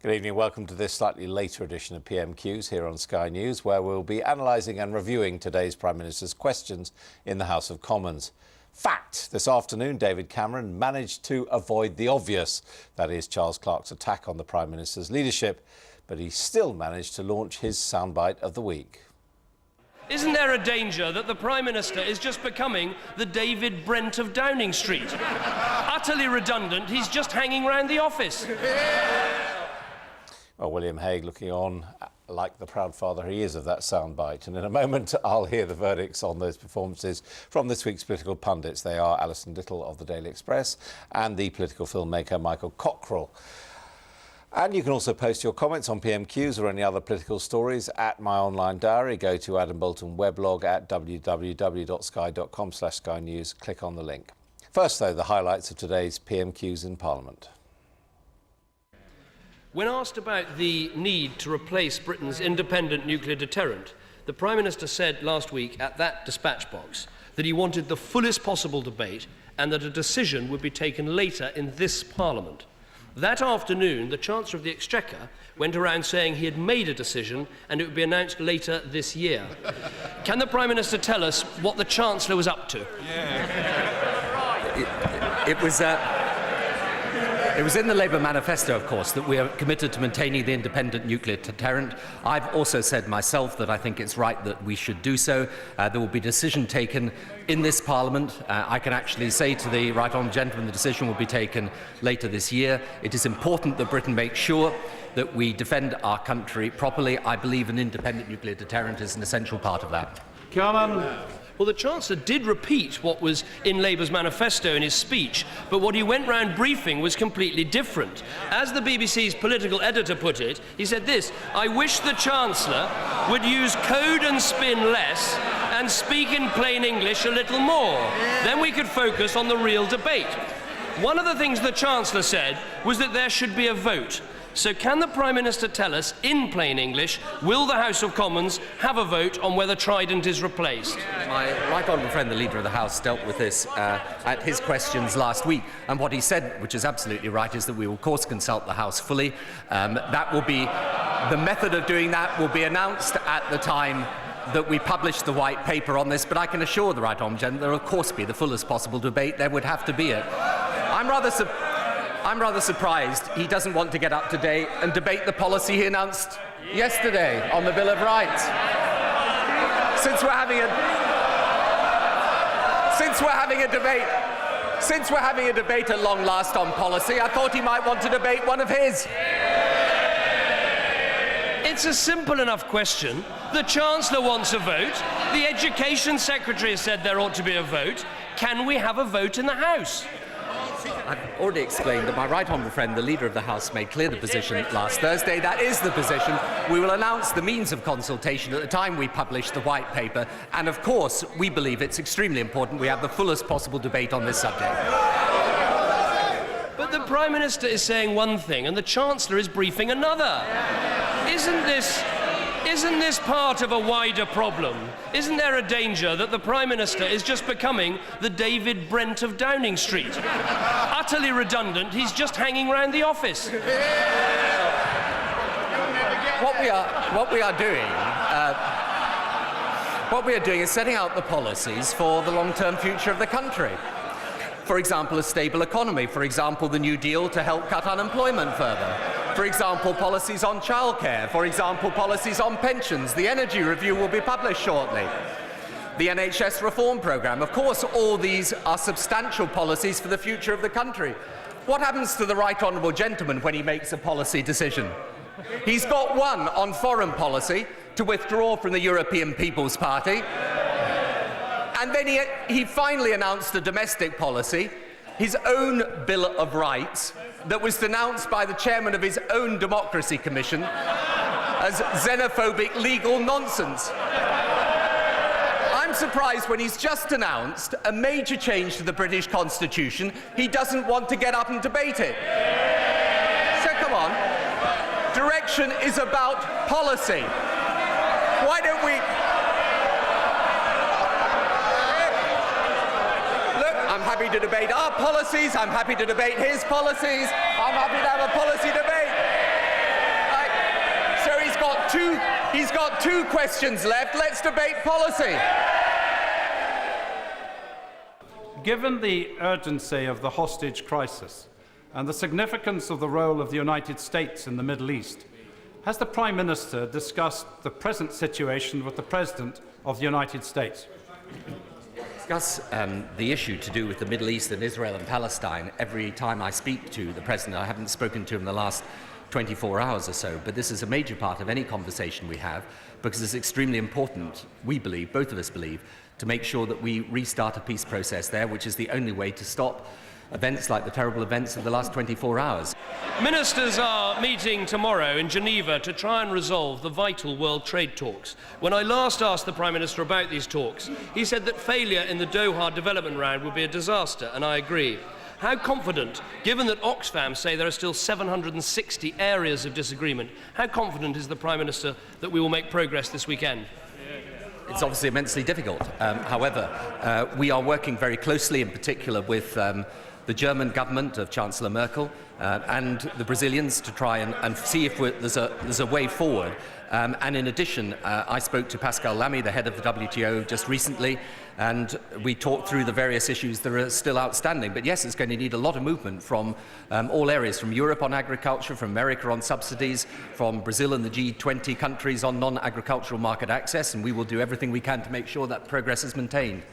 Good evening. Welcome to this slightly later edition of PMQs here on Sky News, where we'll be analysing and reviewing today's Prime Minister's questions in the House of Commons. Fact, this afternoon David Cameron managed to avoid the obvious, that is Charles Clarke's attack on the Prime Minister's leadership, but he still managed to launch his soundbite of the week. Isn't there a danger that the Prime Minister is just becoming the David Brent of Downing Street? Utterly redundant, he's just hanging around the office. Well, William Hague looking on like the proud father he is of that soundbite. And in a moment, I'll hear the verdicts on those performances from this week's political pundits. They are Alison Little of the Daily Express and the political filmmaker Michael Cockrell. And you can also post your comments on PMQs or any other political stories at My Online Diary. Go to Adam Bolton weblog at www.sky.com/Sky News. Click on the link. First, though, the highlights of today's PMQs in Parliament. When asked about the need to replace Britain's independent nuclear deterrent, the Prime Minister said last week at that dispatch box that he wanted the fullest possible debate and that a decision would be taken later in this Parliament. That afternoon, the Chancellor of the Exchequer went around saying he had made a decision and it would be announced later this year. Can the Prime Minister tell us what the Chancellor was up to? It was in the Labour manifesto, of course, that we are committed to maintaining the independent nuclear deterrent. I've also said myself that I think it's right that we should do so. There will be a decision taken in this Parliament. I can actually say to the Right Honourable Gentleman the decision will be taken later this year. It is important that Britain make sure that we defend our country properly. I believe an independent nuclear deterrent is an essential part of that. Come on. Well, the Chancellor did repeat what was in Labour's manifesto in his speech, but what he went round briefing was completely different. As the BBC's political editor put it, he said this: "I wish the Chancellor would use code and spin less and speak in plain English a little more. Then we could focus on the real debate." One of the things the Chancellor said was that there should be a vote. So can the Prime Minister tell us, in plain English, will the House of Commons have a vote on whether Trident is replaced? My right honourable friend, the Leader of the House, dealt with this at his questions last week, and what he said, which is absolutely right, is that we will of course consult the House fully. That will be the method of doing that will be announced at the time that we publish the white paper on this, but I can assure the Right Honourable Gentleman there will of course be the fullest possible debate. There would have to be it. I'm rather surprised he doesn't want to get up today and debate the policy he announced yesterday on the Bill of Rights. Since we're having a debate at long last on policy, I thought he might want to debate one of his. It's a simple enough question. The Chancellor wants a vote. The Education Secretary has said there ought to be a vote. Can we have a vote in the House? I've already explained that my right honourable friend, the Leader of the House, made clear the position last Thursday. That is the position. We will announce the means of consultation at the time we publish the white paper. And of course, we believe it's extremely important we have the fullest possible debate on this subject. But the Prime Minister is saying one thing and the Chancellor is briefing another. Isn't this part of a wider problem? Isn't there a danger that the Prime Minister is just becoming the David Brent of Downing Street? Utterly redundant, he's just hanging around the office. What we are doing is setting out the policies for the long-term future of the country. For example, a stable economy. For example, the New Deal to help cut unemployment further. For example, policies on childcare. For example, policies on pensions. The energy review will be published shortly. The NHS reform programme. Of course, all these are substantial policies for the future of the country. What happens to the Right Honourable Gentleman when he makes a policy decision? He's got one on foreign policy, to withdraw from the European People's Party. And then he finally announced a domestic policy, his own Bill of Rights, that was denounced by the chairman of his own Democracy Commission as xenophobic legal nonsense. I'm surprised when he's just announced a major change to the British Constitution, he doesn't want to get up and debate it. So come on, direction is about policy. Why don't we... I'm happy to debate our policies, I'm happy to debate his policies, I'm happy to have a policy debate. got two questions left. Let's debate policy. Given the urgency of the hostage crisis and the significance of the role of the United States in the Middle East, has the Prime Minister discussed the present situation with the President of the United States? Discuss the issue to do with the Middle East and Israel and Palestine every time I speak to the President. I haven't spoken to him in the last 24 hours or so, but this is a major part of any conversation we have because it's extremely important, we believe, both of us believe, to make sure that we restart a peace process there, which is the only way to stop events like the terrible events of the last 24 hours. Ministers are meeting tomorrow in Geneva to try and resolve the vital world trade talks. When I last asked the Prime Minister about these talks, he said that failure in the Doha development round would be a disaster, and I agree. How confident, given that Oxfam say there are still 760 areas of disagreement, how confident is the Prime Minister that we will make progress this weekend? It's obviously immensely difficult. However, we are working very closely, in particular, with the German government of Chancellor Merkel and the Brazilians to try and see if there's a way forward. And in addition, I spoke to Pascal Lamy, the head of the WTO, just recently, and we talked through the various issues that are still outstanding. But yes, it's going to need a lot of movement from all areas, from Europe on agriculture, from America on subsidies, from Brazil and the G20 countries on non-agricultural market access, and we will do everything we can to make sure that progress is maintained.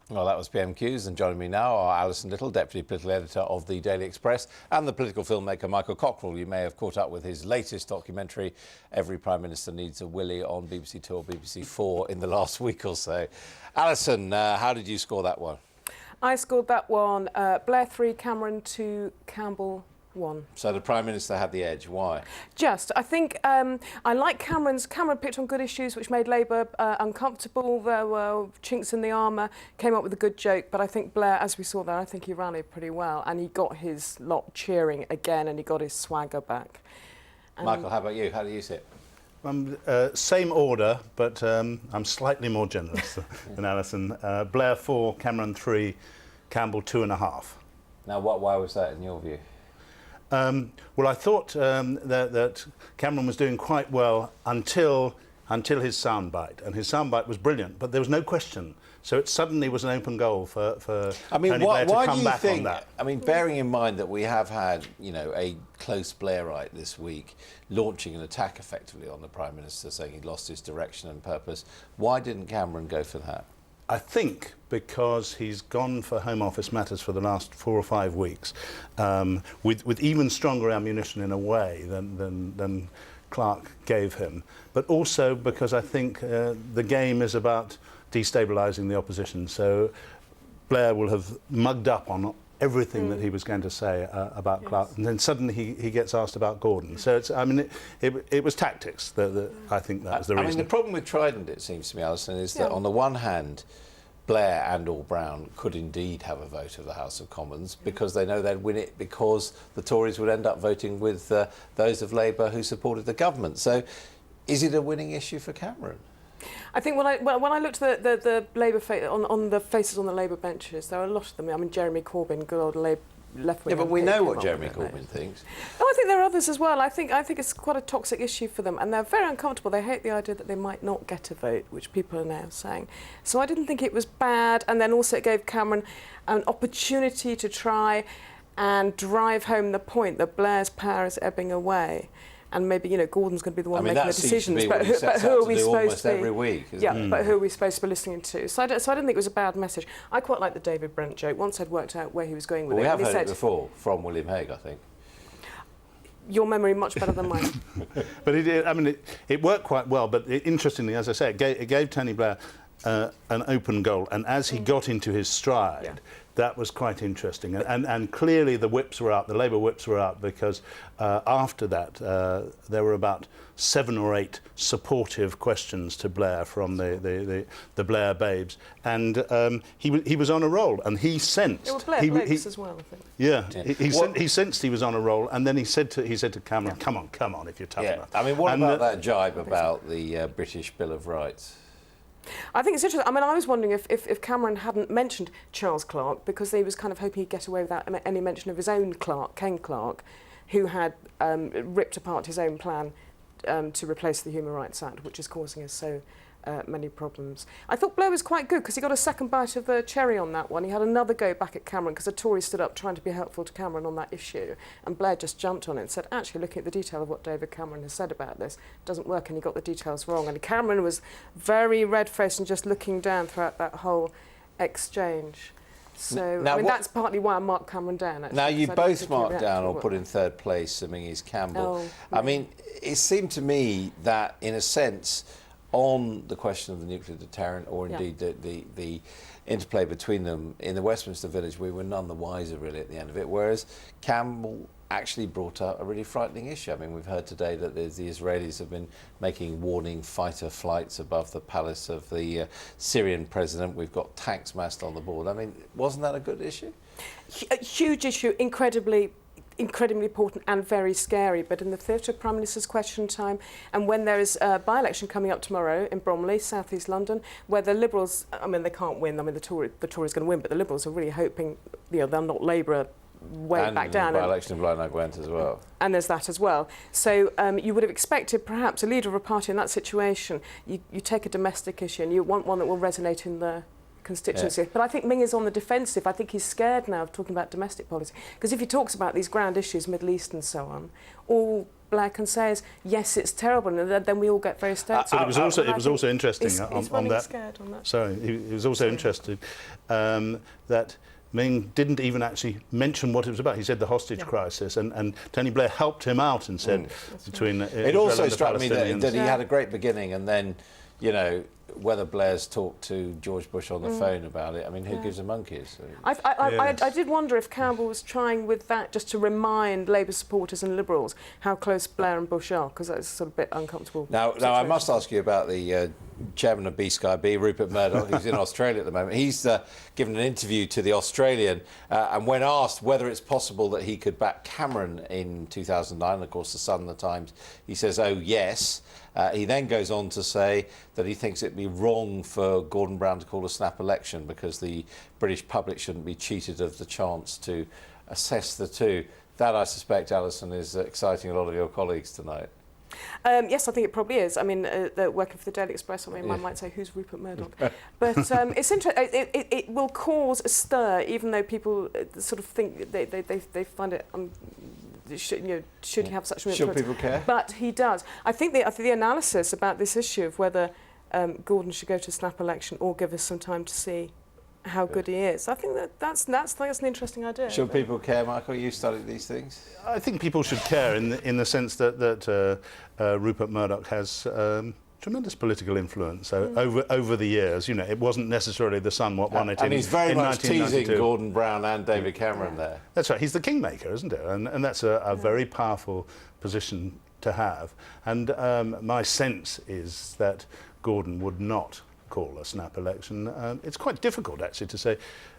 Well, that was PMQs, and joining me now are Alison Little, Deputy Political Editor of the Daily Express, and the political filmmaker Michael Cockerell. You may have caught up with his latest documentary, Every Prime Minister Needs a Willie, on BBC Two or BBC Four in the last week or so. Alison, how did you score that one? I scored that one, Blair 3, Cameron 2, Campbell 1. So the Prime Minister had the edge. Why? I think I like Cameron picked on good issues which made Labour uncomfortable. There were chinks in the armour, came up with a good joke, but I think Blair, as we saw there, I think he rallied pretty well and he got his lot cheering again and he got his swagger back. Michael, how about you? How do you see it? Same order, but I'm slightly more generous than Alison. Blair 4, Cameron 3, Campbell 2.5. Now, why was that in your view? Well, I thought that Cameron was doing quite well until his soundbite, and his soundbite was brilliant, but there was no question. So it suddenly was an open goal for Tony Blair to come back on that. I mean, bearing in mind that we have had, a close Blairite this week launching an attack effectively on the Prime Minister, saying he'd lost his direction and purpose, why didn't Cameron go for that? I think because he's gone for Home Office matters for the last 4 or 5 weeks, with even stronger ammunition in a way than Clark gave him, but also because I think the game is about destabilising the opposition. So Blair will have mugged up on everything that he was going to say about Clark, and then suddenly he gets asked about Gordon. So it was tactics that I think that was the reason. I mean, the problem with Trident, it seems to me, Alison, is that on the one hand, Blair and or Brown could indeed have a vote of the House of Commons because they know they'd win it because the Tories would end up voting with those of Labour who supported the government. So is it a winning issue for Cameron? I think when I looked at the Labour on the faces on the Labour benches, there were a lot of them. I mean, Jeremy Corbyn, good old left-wing. Yeah, but we know what Jeremy Corbyn thinks. Oh, I think there are others as well. I think it's quite a toxic issue for them, and they're very uncomfortable. They hate the idea that they might not get a vote, which people are now saying. So I didn't think it was bad, and then also it gave Cameron an opportunity to try and drive home the point that Blair's power is ebbing away. And maybe, Gordon's going to be the one making the decisions. But who are we supposed to be? Every week, but who are we supposed to be listening to? So I didn't think it was a bad message. I quite like the David Brent joke. Once I'd worked out where he was going with it. We have heard it before from William Hague, I think. Your memory much better than mine. But it worked quite well. But interestingly, as I say, it gave Tony Blair an open goal. And as he got into his stride, that was quite interesting. And clearly the whips were out, the Labour whips were out, because after that there were about 7 or 8 supportive questions to Blair from the Blair babes. And he was on a roll, and he sensed... It was Blair Blakes as well, I think. Yeah, he sensed he was on a roll, and then he said to Cameron, come on, if you're tough enough. I mean, what about that jibe about the British Bill of Rights? I think it's interesting. I mean, I was wondering if Cameron hadn't mentioned Charles Clarke, because he was kind of hoping he'd get away without any mention of his own Clarke, Ken Clarke, who had ripped apart his own plan to replace the Human Rights Act, which is causing us so many problems. I thought Blair was quite good because he got a second bite of the cherry on that one. He had another go back at Cameron because the Tories stood up trying to be helpful to Cameron on that issue, and Blair just jumped on it and said, actually, looking at the detail of what David Cameron has said about this, doesn't work, and he got the details wrong. And Cameron was very red-faced and just looking down throughout that whole exchange. So, Now, I mean, what- that's partly why I marked Cameron down, actually. Now, you 'cause I didn't both think he marked reacted down or well. put in third place Sir Mingy's Campbell. Oh, I mean, it seemed to me that, in a sense, on the question of the nuclear deterrent, or Yeah. indeed the interplay between them in the Westminster Village, we were none the wiser really at the end of it, whereas Campbell actually brought up a really frightening issue. I mean, we've heard today that the Israelis have been making warning fighter flights above the palace of the Syrian president. We've got tanks massed on the board. I mean, wasn't that a good issue? A huge issue, incredibly important and very scary, but in the theatre of Prime Minister's Question Time, and when there is a by-election coming up tomorrow in Bromley, South East London, where the Liberals, I mean, they can't win, I mean, the Tories going to win, but the Liberals are really hoping, you know, they'll knock Labour way back down. And by-election in Blaenau Gwent as well. And there's that as well. So you would have expected perhaps a leader of a party in that situation, you take a domestic issue and you want one that will resonate in the constituency. Yeah. But I think Ming is on the defensive. I think he's scared now of talking about domestic policy. Because if he talks about these grand issues, Middle East and so on, all Blair can say is, yes, it's terrible, and then we all get very scared. So it was also interesting he's on that. Scared on that. Sorry, he was also interested that Ming didn't even actually mention what it was about. He said the hostage crisis, and Tony Blair helped him out and said between it also struck me that he Yeah. had a great beginning, and then, you know, whether Blair's talked to George Bush on the phone about it, I mean, who gives a monkeys? I did wonder if Campbell was trying with that just to remind Labour supporters and Liberals how close Blair and Bush are, because that's sort of a bit uncomfortable. Now I must ask you about the chairman of B-Sky-B, Rupert Murdoch, who's in Australia at the moment. He's given an interview to The Australian, and when asked whether it's possible that he could back Cameron in 2009, and of course The Sun and The Times, he says, oh, yes. He then goes on to say that he thinks it'd be wrong for Gordon Brown to call a snap election because the British public shouldn't be cheated of the chance to assess the two. That, I suspect, Alison, is exciting a lot of your colleagues tonight. Yes, I think it probably is. I mean, they're working for the Daily Express. I mean, I might say, who's Rupert Murdoch? But it's interesting. It will cause a stir, even though people sort of think they find it. Should he have such an influence? Should people care? But he does. I think the analysis about this issue of whether Gordon should go to a snap election or give us some time to see how good he is. I think that's an interesting idea. Should people care, Michael? You studied these things. I think people should care in the sense that Rupert Murdoch has tremendous political influence over the years. You know, it wasn't necessarily the Sun what won it and in he's very in much teasing 1992. Gordon Brown and David Cameron there. That's right. He's the kingmaker, isn't it? And that's a very powerful position to have. And my sense is that Gordon would not call a snap election. It's quite difficult, actually, to say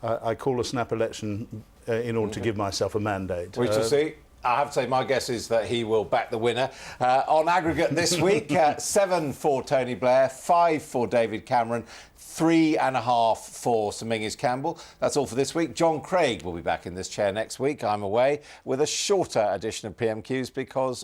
I call a snap election in order to give myself a mandate. We shall see. I have to say, my guess is that he will back the winner. On aggregate this week, 7 for Tony Blair, 5 for David Cameron, 3.5 for Sir Mingy's Campbell. That's all for this week. John Craig will be back in this chair next week. I'm away with a shorter edition of PMQs because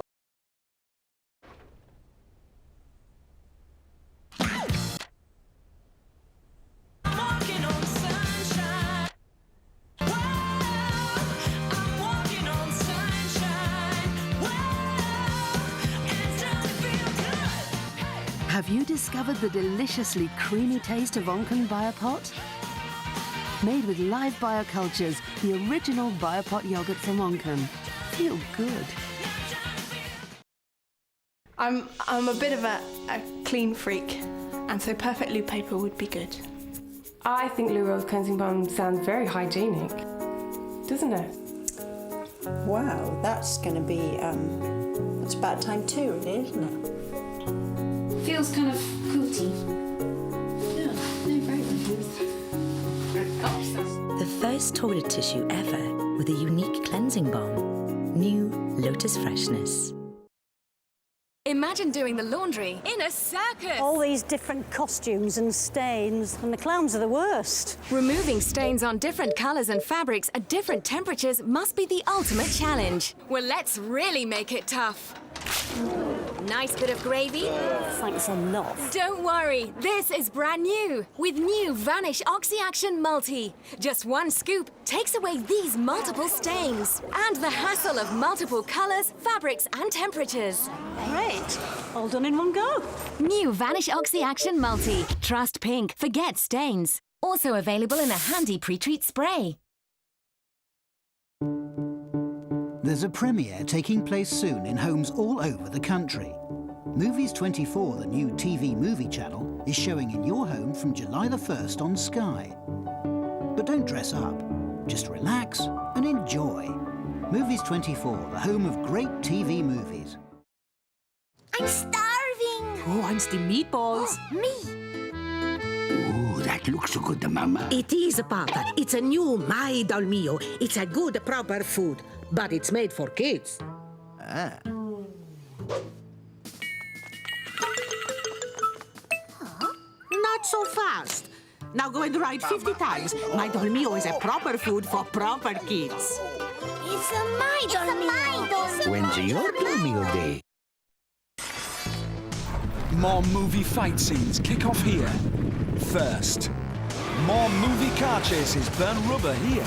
Have you discovered the deliciously creamy taste of Onken Biopot? Made with live biocultures, the original Biopot yogurt from Onken. Feel good. I'm a bit of a clean freak, and so perfect loo paper would be good. I think Lou Rose cleansing balm sounds very hygienic, doesn't it? Wow, that's going to be, it's about time too, really, isn't it? Feels kind of quilty. Yeah, no, very good. The first toilet tissue ever with a unique cleansing balm. New Lotus Freshness. Imagine doing the laundry in a circus. All these different costumes and stains, and the clowns are the worst. Removing stains on different colours and fabrics at different temperatures must be the ultimate challenge. Well, let's really make it tough. nice bit of gravy? Thanks a lot. Don't worry, this is brand new with new Vanish Oxy-Action Multi. Just one scoop takes away these multiple stains and the hassle of multiple colors, fabrics and temperatures. Great. All done in one go. New Vanish Oxy-Action Multi. Trust pink, forget stains. Also available in a handy pre-treat spray. There's a premiere taking place soon in homes all over the country. Movies 24, the new TV movie channel, is showing in your home from July the 1st on Sky. But don't dress up. Just relax and enjoy. Movies 24, the home of great TV movies. I'm starving. Who wants the meatballs? Me. Ooh, that looks so good, Mama. It is, Papa. It's a new My Dolmio. It's a good, proper food, but it's made for kids. Ah. Not so fast. Now go and write 50 times. My Dolmio is a proper food for proper kids. It's a My Dolmio. When's your Dolmio day? More movie fight scenes kick off here. First. More movie car chases burn rubber here.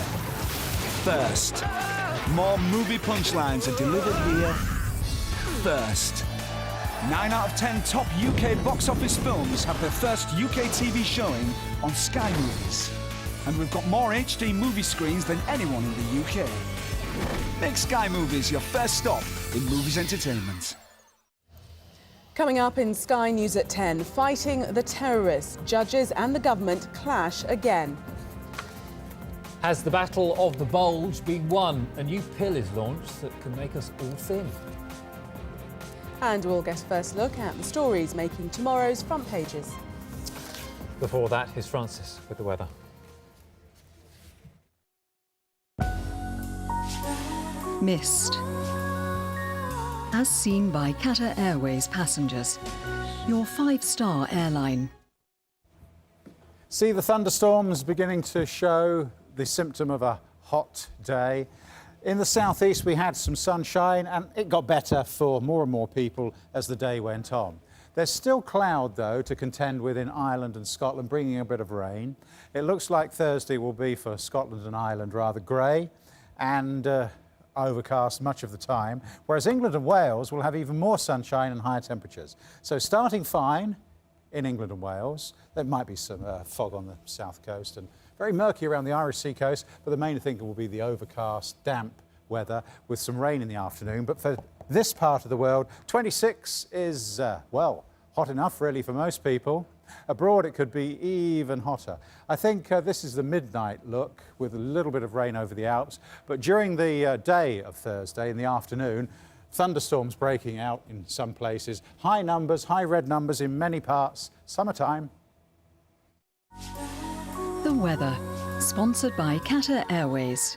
First. More movie punchlines are delivered here. First. 9 out of 10 top UK box office films have their first UK TV showing on Sky Movies. And we've got more HD movie screens than anyone in the UK. Make Sky Movies your first stop in movies entertainment. Coming up in Sky News at 10, fighting the terrorists. Judges and the government clash again. Has the battle of the bulge been won? A new pill is launched that can make us all thin. And we'll get a first look at the stories making tomorrow's front pages. Before that, here's Francis with the weather. Mist. As seen by Qatar Airways passengers, your 5-star airline. See the thunderstorms beginning to show the symptom of a hot day. In the southeast we had some sunshine and it got better for more and more people as the day went on. There's still cloud though to contend with in Ireland and Scotland, bringing a bit of rain. It looks like Thursday will be for Scotland and Ireland rather grey and overcast much of the time, whereas England and Wales will have even more sunshine and higher temperatures. So starting fine in England and Wales. There might be some fog on the south coast and very murky around the Irish Sea coast, but the main thing will be the overcast, damp weather with some rain in the afternoon. But for this part of the world, 26 is, well, hot enough really for most people. Abroad it could be even hotter. I think this is the midnight look with a little bit of rain over the Alps, but during the day of Thursday in the afternoon, thunderstorms breaking out in some places, high numbers, high red numbers in many parts, summertime. The weather, sponsored by Qatar Airways.